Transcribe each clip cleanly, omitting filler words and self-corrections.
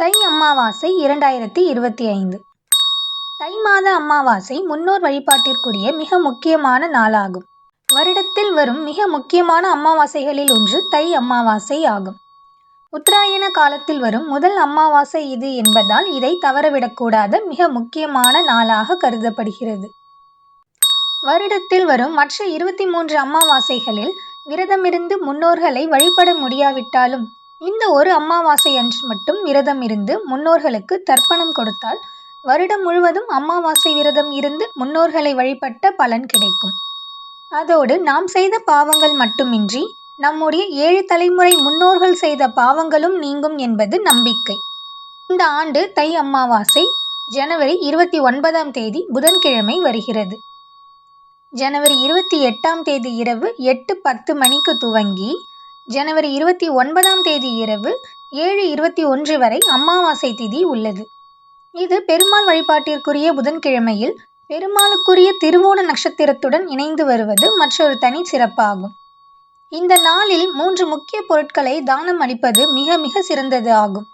தை அமாவாசை 2025. தை மாத அமாவாசை முன்னோர் வழிபாட்டிற்குரிய மிக முக்கியமான நாளாகும். வருடத்தில் வரும் மிக முக்கியமான அமாவாசைகளில் ஒன்று தை அமாவாசை ஆகும். உத்தராயண காலத்தில் வரும் முதல் அமாவாசை இது என்பதால் இதை தவறவிடக்கூடாத மிக முக்கியமான நாளாக கருதப்படுகிறது. வருடத்தில் வரும் மற்ற 23 அமாவாசைகளில் விரதமிருந்து முன்னோர்களை வழிபட முடியாவிட்டாலும் இந்த ஒரு அமாவாசை அன்று மட்டும் விரதம் இருந்து முன்னோர்களுக்கு தர்ப்பணம் கொடுத்தால் வருடம் முழுவதும் அமாவாசை விரதம் இருந்து முன்னோர்களை வழிபட்ட பலன் கிடைக்கும். அதோடு நாம் செய்த பாவங்கள் மட்டுமின்றி நம்முடைய 7 தலைமுறை முன்னோர்கள் செய்த பாவங்களும் நீங்கும் என்பது நம்பிக்கை. இந்த ஆண்டு தை அமாவாசை ஜனவரி 29ஆம் தேதி புதன்கிழமை வருகிறது. ஜனவரி 28ஆம் தேதி இரவு 8:10 மணிக்கு துவங்கி ஜனவரி 29ஆம் தேதி இரவு 7:21 வரை அமாவாசை திதி உள்ளது. இது பெருமாள் வழிபாட்டிற்குரிய புதன்கிழமையில் பெருமாளுக்குரிய திருவோண நட்சத்திரத்துடன் இணைந்து வருவது மற்றொரு தனி சிறப்பாகும். இந்த நாளில் 3 முக்கிய பொருட்களை தானம் அளிப்பது மிக மிக சிறந்தது ஆகும்.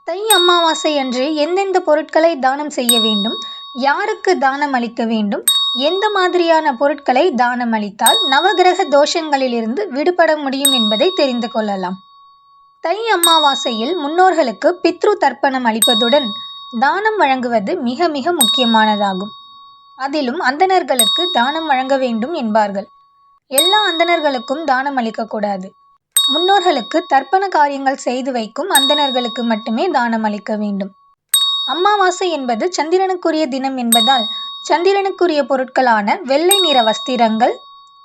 தை அமாவாசை அன்று எந்தெந்த பொருட்களை தானம் செய்ய வேண்டும், யாருக்கு தானம் அளிக்க வேண்டும், எந்த மாதிரியான பொருட்களை தானம் அளித்தால் நவகிரக தோஷங்களிலிருந்து விடுபட முடியும் என்பதை தெரிந்து கொள்ளலாம். தை அமாவாசையில் முன்னோர்களுக்கு பித்ரு தர்ப்பணம் அளிப்பதுடன் தானம் வழங்குவது மிக மிக முக்கியமானதாகும். அதிலும் அந்தணர்களுக்கு தானம் வழங்க வேண்டும் என்பார்கள். எல்லா அந்தணர்களுக்கும் தானம் அளிக்கக்கூடாது. முன்னோர்களுக்கு தர்ப்பண காரியங்கள் செய்து வைக்கும் அந்தணர்களுக்கு மட்டுமே தானம் அளிக்க வேண்டும். அமாவாசை என்பது சந்திரனுக்குரிய தினம் என்பதால் சந்திரனுக்குரிய பொருட்களான வெள்ளை நிற வஸ்திரங்கள்,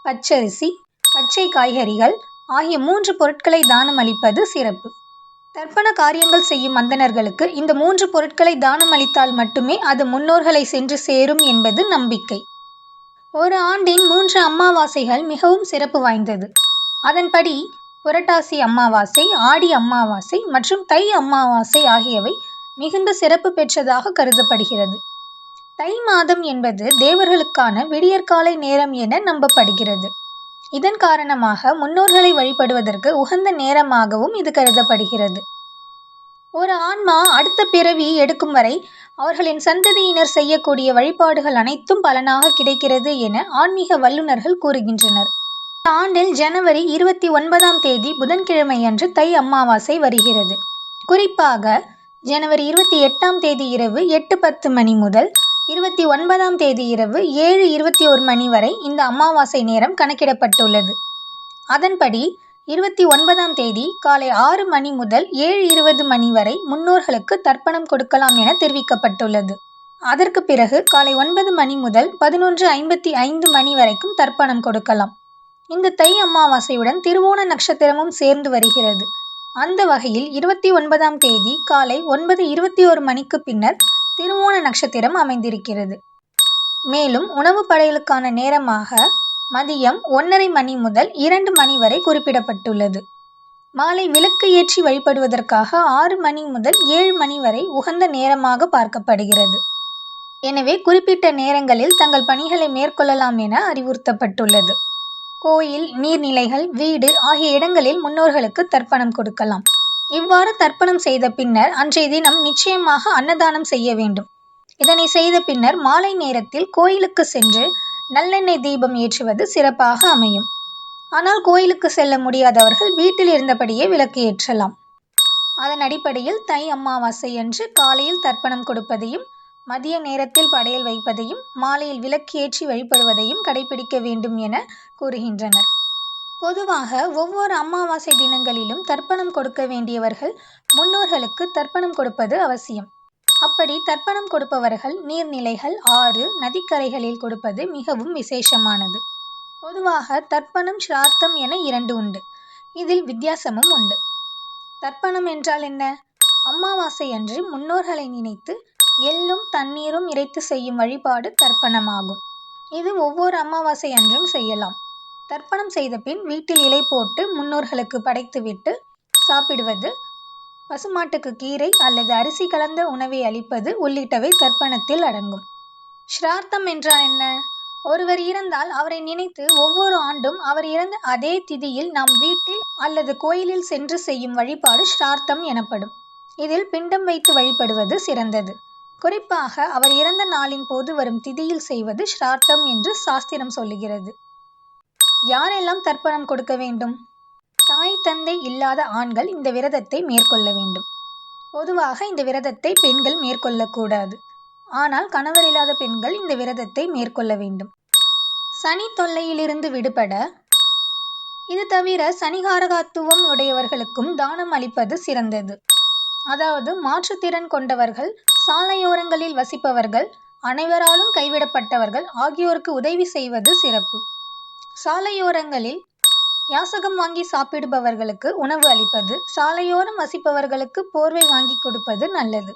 பச்சரிசி, பச்சை காய்கறிகள் ஆகிய 3 பொருட்களை தானம் அளிப்பது சிறப்பு. தர்ப்பண காரியங்கள் செய்யும் அந்தணர்களுக்கு இந்த 3 பொருட்களை தானம் அளித்தால் மட்டுமே அது முன்னோர்களை சென்று சேரும் என்பது நம்பிக்கை. ஒரு ஆண்டின் 3 அமாவாசைகள் மிகவும் சிறப்பு வாய்ந்தது. அதன்படி புரட்டாசி அமாவாசை, ஆடி அமாவாசை மற்றும் தை அமாவாசை ஆகியவை மிகுந்த சிறப்பு பெற்றதாக கருதப்படுகிறது. தை மாதம் என்பது தேவர்களுக்கான விடியற்காலை நேரம் என நம்பப்படுகிறது. இதன் காரணமாக முன்னோர்களை வழிபடுவதற்கு உகந்த நேரமாகவும் இது கருதப்படுகிறது. ஒரு ஆன்மா அடுத்த பிறவி எடுக்கும் வரை அவர்களின் சந்ததியினர் செய்யக்கூடிய வழிபாடுகள் அனைத்தும் பலனாக கிடைக்கிறது என ஆன்மீக வல்லுநர்கள் கூறுகின்றனர். இந்த ஆண்டில் ஜனவரி 29ஆம் தேதி புதன்கிழமை அன்று தை அமாவாசை வருகிறது. குறிப்பாக ஜனவரி 28ஆம் தேதி இரவு 8:10 மணி முதல் 29ஆம் தேதி இரவு 7:21 மணி வரை இந்த அமாவாசை நேரம் கணக்கிடப்பட்டுள்ளது. அதன்படி 29ஆம் தேதி காலை 6 மணி முதல் 7:20 மணி வரை முன்னோர்களுக்கு தர்ப்பணம் கொடுக்கலாம் என தெரிவிக்கப்பட்டுள்ளது. அதற்கு பிறகு காலை 9 மணி முதல் 11:55 மணி வரைக்கும் தர்ப்பணம் கொடுக்கலாம். இந்த தை அமாவாசையுடன் திருவோண நட்சத்திரமும் சேர்ந்து வருகிறது. அந்த வகையில் 29ஆம் தேதி காலை 9:21 மணிக்கு பின்னர் திருவோண நட்சத்திரம் அமைந்திருக்கிறது. மேலும் உணவு படையலுக்கான நேரமாக மதியம் 1:30 மணி முதல் 2 மணி வரை குறிப்பிடப்பட்டுள்ளது. மாலை விளக்கு ஏற்றி வழிபடுவதற்காக 6 மணி முதல் 7 மணி வரை உகந்த நேரமாக பார்க்கப்படுகிறது. எனவே குறிப்பிட்ட நேரங்களில் தங்கள் பணிகளை மேற்கொள்ளலாம் என அறிவுறுத்தப்பட்டுள்ளது. கோயில், நீர்நிலைகள், வீடு ஆகிய இடங்களில் முன்னோர்களுக்கு தர்ப்பணம் கொடுக்கலாம். இவ்வாறு தர்ப்பணம் செய்த பின்னர் அன்றைய தினம் நிச்சயமாக அன்னதானம் செய்ய வேண்டும். இதனை செய்த பின்னர் மாலை நேரத்தில் கோயிலுக்கு சென்று நல்லெண்ணெய் தீபம் ஏற்றுவது சிறப்பாக அமையும். ஆனால் கோயிலுக்கு செல்ல முடியாதவர்கள் வீட்டில் இருந்தபடியே விளக்கு ஏற்றலாம். அதன் அடிப்படையில் தை அமாவாசை அன்று காலையில் தர்ப்பணம் கொடுப்பதையும், மதிய நேரத்தில் படையல் வைப்பதையும், மாலையில் விளக்கு ஏற்றி வழிபடுவதையும் கடைபிடிக்க வேண்டும் என கூறுகின்றனர். பொதுவாக ஒவ்வொரு அமாவாசை தினங்களிலும் தர்ப்பணம் கொடுக்க வேண்டியவர்கள் முன்னோர்களுக்கு தர்ப்பணம் கொடுப்பது அவசியம். அப்படி தர்ப்பணம் கொடுப்பவர்கள் நீர்நிலைகள், ஆறு, நதிக்கரைகளில் கொடுப்பது மிகவும் விசேஷமானது. பொதுவாக தர்ப்பணம், சிரார்த்தம் என 2 உண்டு. இதில் வித்தியாசமும் உண்டு. தர்ப்பணம் என்றால் என்ன? அமாவாசை அன்று முன்னோர்களை நினைத்து எள்ளும் தண்ணீரும் இறைத்து செய்யும் வழிபாடு தர்ப்பணமாகும். இது ஒவ்வொரு அமாவாசை அன்றும் செய்யலாம். தர்ப்பணம் செய்த பின் வீட்டில் இலை போட்டு முன்னோர்களுக்கு படைத்துவிட்டு சாப்பிடுவது, பசுமாட்டுக்கு கீரை அல்லது அரிசி கலந்த உணவை அளிப்பது உள்ளிட்டவை தர்ப்பணத்தில் அடங்கும். சிரார்த்தம் என்றால் என்ன? ஒருவர் இறந்தால் அவரை நினைத்து ஒவ்வொரு ஆண்டும் அவர் இறந்த அதே திதியில் நாம் வீட்டில் அல்லது கோயிலில் சென்று செய்யும் வழிபாடு சிரார்த்தம் எனப்படும். இதில் பிண்டம் வைத்து வழிபடுவது சிறந்தது. குறிப்பாக அவர் இறந்த நாளின் போது வரும் திதியில் செய்வது ஸ்ரார்த்தம் என்று சாஸ்திரம் சொல்லுகிறது. யாரெல்லாம் தர்ப்பணம் கொடுக்க வேண்டும்? தாய் தந்தை இல்லாத ஆண்கள் இந்த விரதத்தை மேற்கொள்ள வேண்டும். பொதுவாக இந்த விரதத்தை பெண்கள் மேற்கொள்ளக்கூடாது. ஆனால் கணவர் இல்லாத பெண்கள் இந்த விரதத்தை மேற்கொள்ள வேண்டும். சனி தொல்லையிலிருந்து விடுபட இது தவிர சனிகாரகத்துவம் உடையவர்களுக்கும் தானம் அளிப்பது சிறந்தது. அதாவது மாற்றுத்திறன் கொண்டவர்கள், சாலையோரங்களில் வசிப்பவர்கள், அனைவராலும் கைவிடப்பட்டவர்கள் ஆகியோருக்கு உதவி செய்வது சிறப்பு. சாலையோரங்களில் யாசகம் வாங்கி சாப்பிடுபவர்களுக்கு உணவு அளிப்பது, சாலையோரம் வசிப்பவர்களுக்கு போர்வை வாங்கி கொடுப்பது நல்லது.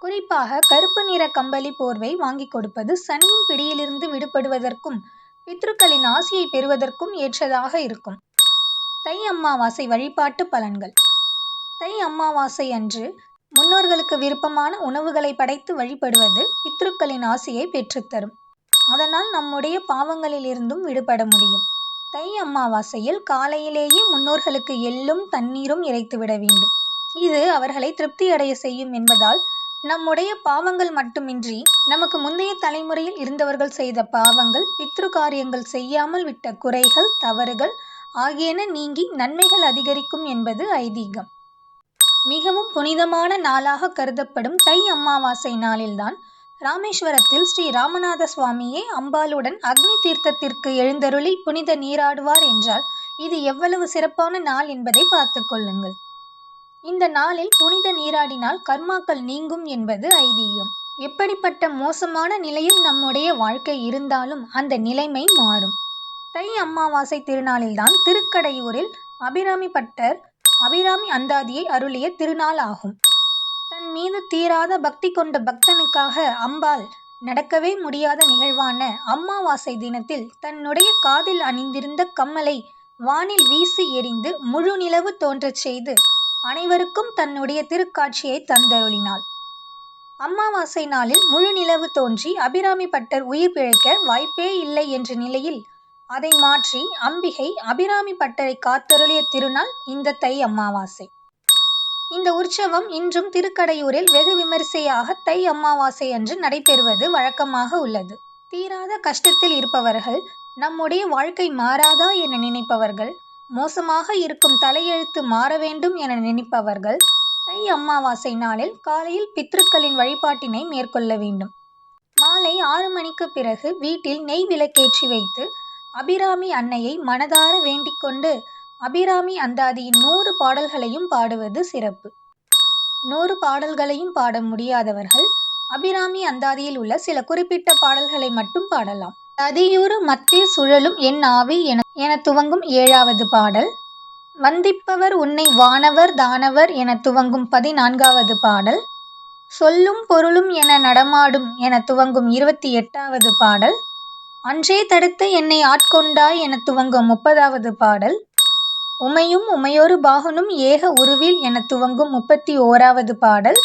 குறிப்பாக கருப்பு நிற கம்பளி போர்வை வாங்கி கொடுப்பது சனியின் பிடியிலிருந்து விடுபடுவதற்கும் பித்ருக்களின் ஆசியை பெறுவதற்கும் ஏற்றதாக இருக்கும். தை அமாவாசை வழிபாட்டு பலன்கள். தை அமாவாசை அன்று முன்னோர்களுக்கு விருப்பமான உணவுகளை படைத்து வழிபடுவது பித்ருக்களின் ஆசியை பெற்றுத்தரும். அதனால் நம்முடைய பாவங்களில் இருந்தும் விடுபட முடியும். தை அமாவாசையில் காலையிலேயே முன்னோர்களுக்கு எள்ளும் தண்ணீரும் இறைத்துவிட வேண்டும். இது அவர்களை திருப்தி அடைய செய்யும் என்பதால் நம்முடைய பாவங்கள் மட்டுமின்றி நமக்கு முந்தைய தலைமுறையில் இருந்தவர்கள் செய்த பாவங்கள், பித்ரு காரியங்கள் செய்யாமல் விட்ட குறைகள், தவறுகள் ஆகியன நீங்கி நன்மைகள் அதிகரிக்கும் என்பது ஐதீகம். மிகவும் புனிதமான நாளாக கருதப்படும் தை அமாவாசை நாளில்தான் ராமேஸ்வரத்தில் ஸ்ரீ ராமநாத சுவாமியே அம்பாளுடன் அக்னி தீர்த்தத்திற்கு எழுந்தருளி புனித நீராடுவார் என்றால் இது எவ்வளவு சிறப்பான நாள் என்பதை பார்த்து கொள்ளுங்கள். இந்த நாளில் புனித நீராடினால் கர்மாக்கள் நீங்கும் என்பது ஐதீகம். எப்படிப்பட்ட மோசமான நிலையில் நம்முடைய வாழ்க்கை இருந்தாலும் அந்த நிலைமை மாறும். தை அமாவாசை திருநாளில்தான் திருக்கடையூரில் அபிராமி பட்டர் அபிராமி அந்தாதியை அருளிய திருநாள் ஆகும். தன் மீது தீராத பக்தி கொண்ட பக்தனுக்காக அம்பாள் நடக்கவே முடியாத நிகழ்வான அமாவாசை தினத்தில் தன்னுடைய காதில் அணிந்திருந்த கம்மலை வானில் வீசி எறிந்து முழு நிலவு தோன்றச் செய்து அனைவருக்கும் தன்னுடைய திருக்காட்சியை தந்தருளினாள். அமாவாசை நாளில் முழு நிலவு தோன்றி அபிராமி பட்டர் உயிர் பிழைக்க வாய்ப்பே இல்லை என்ற நிலையில் அதை மாற்றி அம்பிகை அபிராமி பட்டரை காத்தருளிய திருநாள் இந்த தை அமாவாசை. இந்த உற்சவம் இன்றும் திருக்கடையூரில் வெகு விமரிசையாக தை அமாவாசை அன்று நடைபெறுவது வழக்கமாக உள்ளது. தீராத கஷ்டத்தில் இருப்பவர்கள், நம்முடைய வாழ்க்கை மாறாதா என நினைப்பவர்கள், மோசமாக இருக்கும் தலையெழுத்து மாற வேண்டும் என நினைப்பவர்கள் தை அமாவாசை நாளில் காலையில் பித்ருக்களின் வழிபாட்டினை மேற்கொள்ள வேண்டும். மாலை 6 மணிக்கு பிறகு வீட்டில் நெய் விளக்கேற்றி வைத்து அபிராமி அன்னையை மனதார வேண்டிக் கொண்டு அபிராமி அந்தாதியின் 100 பாடல்களையும் பாடுவது சிறப்பு. 100 பாடல்களையும் பாட முடியாதவர்கள் அபிராமி அந்தாதியில் உள்ள சில குறிப்பிட்ட பாடல்களை மட்டும் பாடலாம். அதியூறு மத்திர் சுழலும் என் ஆவி என துவங்கும் 7வது பாடல், வந்திப்பவர் உன்னை வானவர் தானவர் என துவங்கும் 14வது பாடல், சொல்லும் பொருளும் என நடமாடும் என துவங்கும் 28வது பாடல், அன்றே தடுத்து என்னை ஆட்கொண்டாய் என துவங்கும் 30வது பாடல், உமையும் உமையொரு பாகனும் ஏக உருவில் என துவங்கும் 31வது பாடல்,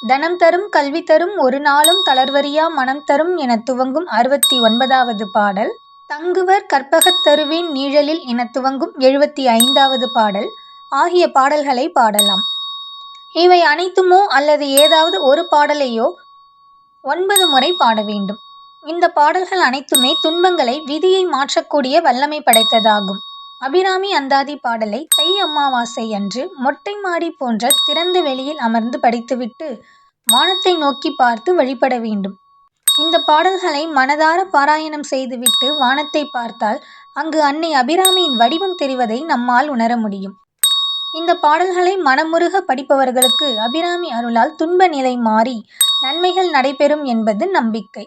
தனம் தரும் கல்வி தரும் ஒரு நாளும் தளர்வறியா மனம் தரும் என துவங்கும் 69வது பாடல், தங்குவர் கற்பகத் தருவின் நீழலில் என துவங்கும் 75வது பாடல் ஆகிய பாடல்களை பாடலாம். இவை அனைத்துமோ அல்லது ஏதாவது ஒரு பாடலையோ 9 முறை பாட வேண்டும். இந்த பாடல்கள் அனைத்துமே துன்பங்களை விதியை மாற்றக்கூடிய வல்லமை படைத்ததாகும். அபிராமி அந்தாதி பாடலை தை அமாவாசை அன்று மொட்டை மாடி போன்ற திறந்த வெளியில் அமர்ந்து படித்துவிட்டு வானத்தை நோக்கி பார்த்து வழிபட வேண்டும். இந்த பாடல்களை மனதார பாராயணம் செய்துவிட்டு வானத்தை பார்த்தால் அங்கு அன்னை அபிராமியின் வடிவம் தெரிவதை நம்மால் உணர முடியும். இந்த பாடல்களை மனமுருக படிப்பவர்களுக்கு அபிராமி அருளால் துன்ப நிலை மாறி நன்மைகள் நடைபெறும் என்பது நம்பிக்கை.